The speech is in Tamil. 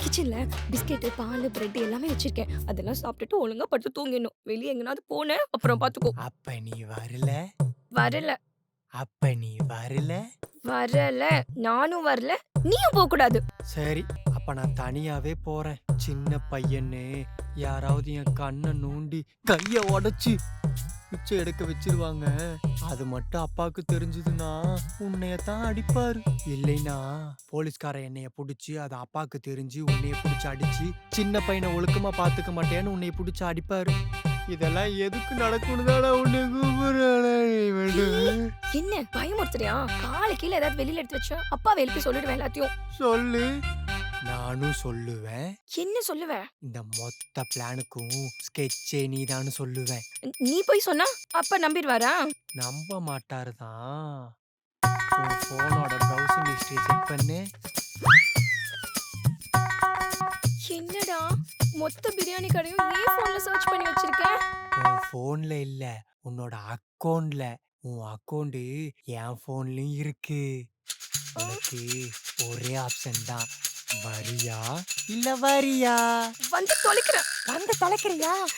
கிச்சன்ல பிஸ்கெட், பால், பிரெட் எல்லாமே வச்சிருக்கேன். அதெல்லாம் சாப்பிட்டுட்டு ஒழுங்கா படுத்து தூங்கிடணும். வெளிய எங்கனாவது போனேன், அப்புறம் பார்த்துக்கோ. அப்ப நீ வரல வரல, அப்ப நீ வரல வரல. நானும் வரல. நீயும் போக்கூடாது. சரி, அப்ப நான் தனியாவே போறேன். சின்ன பையன்னு யாராவது என் கண்ணை நோண்டி கைய உடைச்சு பிச்சை எடுக்க வச்சிருவாங்க. அது மட்டும் அப்பாவுக்கு தெரிஞ்சதுன்னா உன்னைய தான் அடிப்பாரு. இல்லைன்னா போலீஸ்காரன் என்னைய புடிச்சு அது அப்பாவுக்கு தெரிஞ்சு உன்னைய புடிச்சு அடிச்சு சின்ன பையனை ஒழுக்கமா பாத்துக்க மாட்டேன்னு உன்னைய புடிச்சு அடிப்பாரு. இதெல்லாம் எதுக்கு நடக்கும்னு தானே உன்னை ஏய், கூப்பிடுறேன். என்ன பயமுறுத்துறியா? கால கீழ ஏதாவது வெளியில எடுத்து வச்சா அப்பாவ எழுப்பி சொல்லிடுவேன் எல்லாத்தையும். சொல்லு, நானும் சொல்லுவேன். என்ன சொல்லுவ? இந்த மொத்த பிளானுக்கும் ஸ்கெட்சே நீதான்னு சொல்லுவேன். நீ போய் சொன்னா அப்பா நம்பிருவாரா? நம்ப மாட்டாரு தான். உன் ஃபோனோட ப்ரௌசிங் ஹிஸ்டரி செக் பண்ணு. என்னடா மொத்த பிரியாணி கடையும் ஏன் போன்ல சர்ச் பண்ணி வச்சிருக்க? உன் ஃபோன்ல இல்ல, உன்னோட அக்கவுண்ட்ல. உன் அக்கவுண்ட் என் ஃபோன்லயும் இருக்கு. உனக்கு ஒரே ஆப்ஷன் தான். வரியா இல்ல வரியா? வந்து தொலைக்கிறேன். வந்து தொலைக்கிறியா?